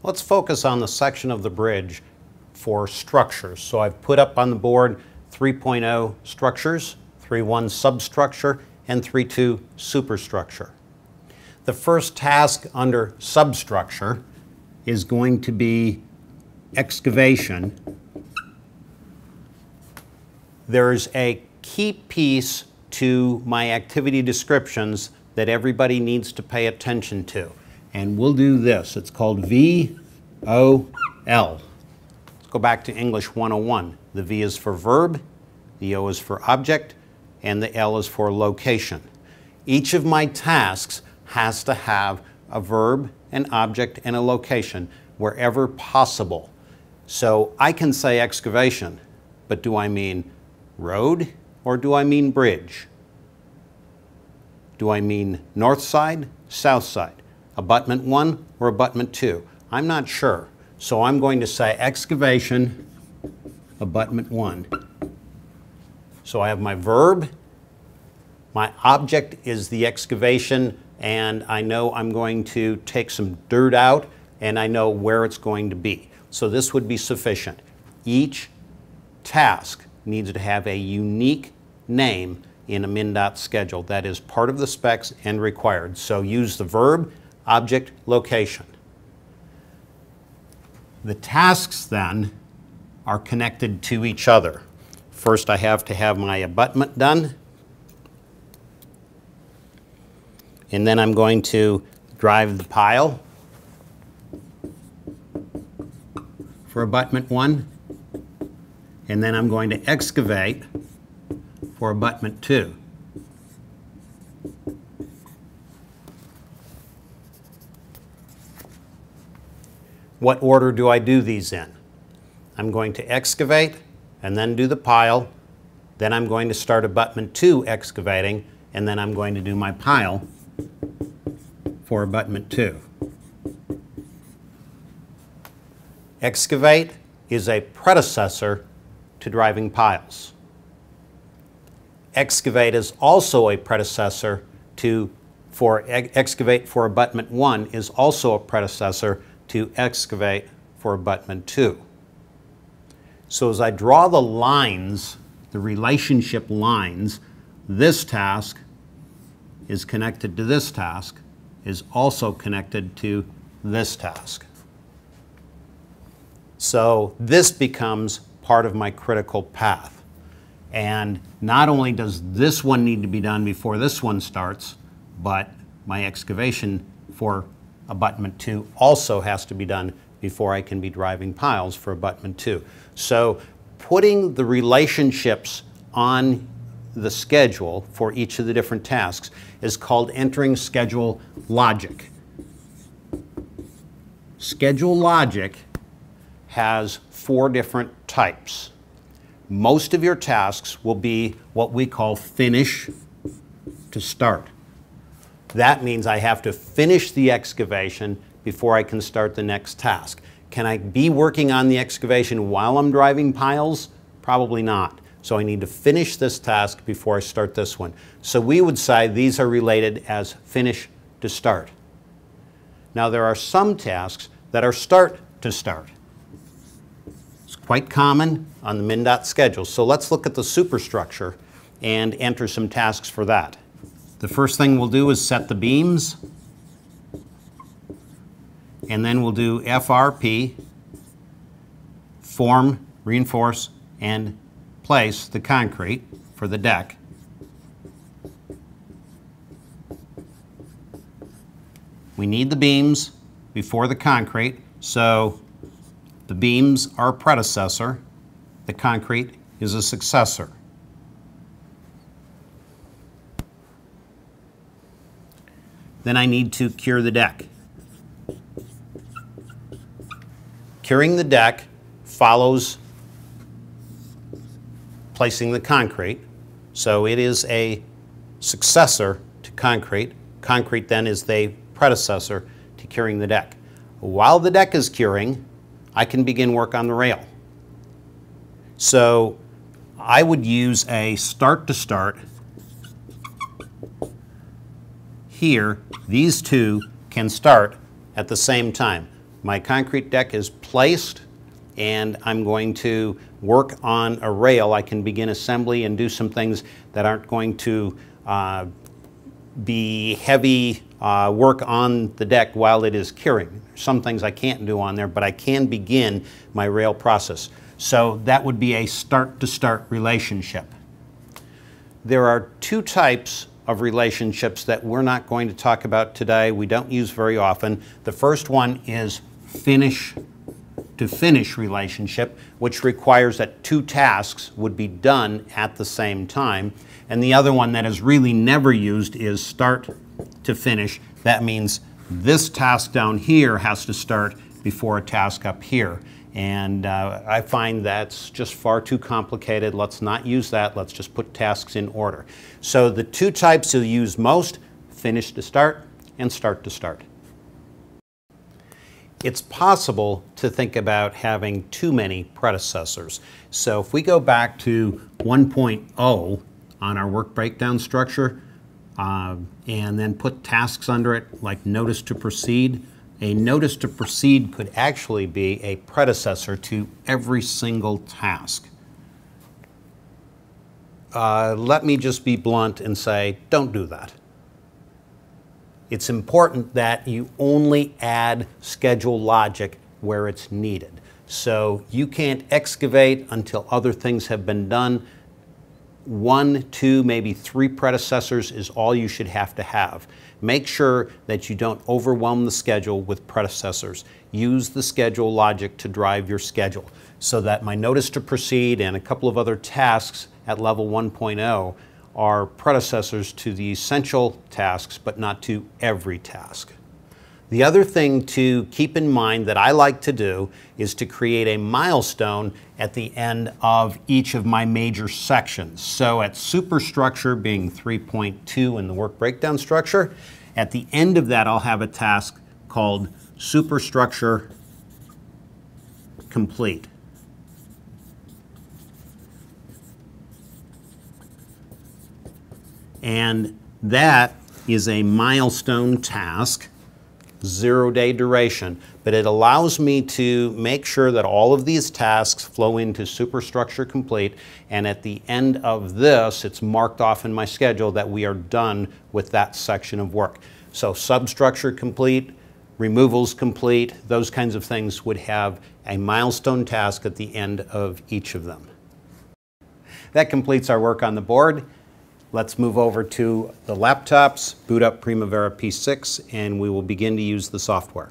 Let's focus on the section of the bridge for structures. So I've put up on the board 3.0 structures, 3.1 substructure, and 3.2 superstructure. The first task under substructure is going to be excavation. There's a key piece to my activity descriptions that everybody needs to pay attention to. And we'll do this. It's called VOL. Let's go back to English 101. The V is for verb, the O is for object, and the L is for location. Each of my tasks has to have a verb, an object, and a location wherever possible. So I can say excavation, but do I mean road or do I mean bridge? Do I mean north side, south side? Abutment 1 or abutment 2? I'm not sure. So I'm going to say excavation, abutment 1. So I have my verb, my object is the excavation, and I know I'm going to take some dirt out, and I know where it's going to be. So this would be sufficient. Each task needs to have a unique name in a MnDOT schedule. That is part of the specs and required. So use the verb, object, location. The tasks then are connected to each other. First I have to have my abutment done, and then I'm going to drive the pile for abutment 1, and then I'm going to excavate for abutment 2. What order do I do these in? I'm going to excavate and then do the pile, then I'm going to start abutment 2 excavating, and then I'm going to do my pile for abutment 2. Excavate is a predecessor to driving piles. Excavate is also a predecessor to, excavate for abutment 1 is also a predecessor to excavate for abutment 2. So as I draw the lines, the relationship lines, this task is connected to this task, is also connected to this task. So this becomes part of my critical path. And not only does this one need to be done before this one starts, but my excavation for abutment 2 also has to be done before I can be driving piles for abutment 2. So putting the relationships on the schedule for each of the different tasks is called entering schedule logic. Schedule logic has 4 different types. Most of your tasks will be what we call finish to start. That means I have to finish the excavation before I can start the next task. Can I be working on the excavation while I'm driving piles? Probably not. So I need to finish this task before I start this one. So we would say these are related as finish to start. Now there are some tasks that are start to start. It's quite common on the MnDOT schedule. So let's look at the superstructure and enter some tasks for that. The first thing we'll do is set the beams, and then we'll do FRP, form, reinforce, and place the concrete for the deck. We need the beams before the concrete, so the beams are a predecessor, the concrete is a successor. Then I need to cure the deck. Curing the deck follows placing the concrete, so it is a successor to concrete. Concrete then is the predecessor to curing the deck. While the deck is curing, I can begin work on the rail. So I would use a start to start. Here, these two can start at the same time. My concrete deck is placed, and I'm going to work on a rail. I can begin assembly and do some things that aren't going to be heavy work on the deck while it is curing. Some things I can't do on there, but I can begin my rail process. So that would be a start-to-start relationship. There are two types of relationships that we're not going to talk about today. We don't use very often. The first one is finish-to-finish relationship, which requires that two tasks would be done at the same time. And the other one that is really never used is start to finish. That means this task down here has to start before a task up here. And I find that's just far too complicated. Let's not use that. Let's just put tasks in order. So the two types you'll use most, finish to start and start to start. It's possible to think about having too many predecessors. So if we go back to 1.0 on our work breakdown structure and then put tasks under it like notice to proceed, a notice to proceed could actually be a predecessor to every single task. Let me just be blunt and say, don't do that. It's important that you only add schedule logic where it's needed. So you can't excavate until other things have been done. 1, 2, maybe 3 predecessors is all you should have to have. Make sure that you don't overwhelm the schedule with predecessors. Use the schedule logic to drive your schedule so that my notice to proceed and a couple of other tasks at level 1.0 are predecessors to the essential tasks, but not to every task. The other thing to keep in mind that I like to do is to create a milestone at the end of each of my major sections. So at superstructure being 3.2 in the work breakdown structure, at the end of that I'll have a task called superstructure complete. And that is a milestone task, 0-day duration, but it allows me to make sure that all of these tasks flow into superstructure complete, and at the end of this, it's marked off in my schedule that we are done with that section of work. So substructure complete, removals complete, those kinds of things would have a milestone task at the end of each of them. That completes our work on the board. Let's move over to the laptops, boot up Primavera P6, and we will begin to use the software.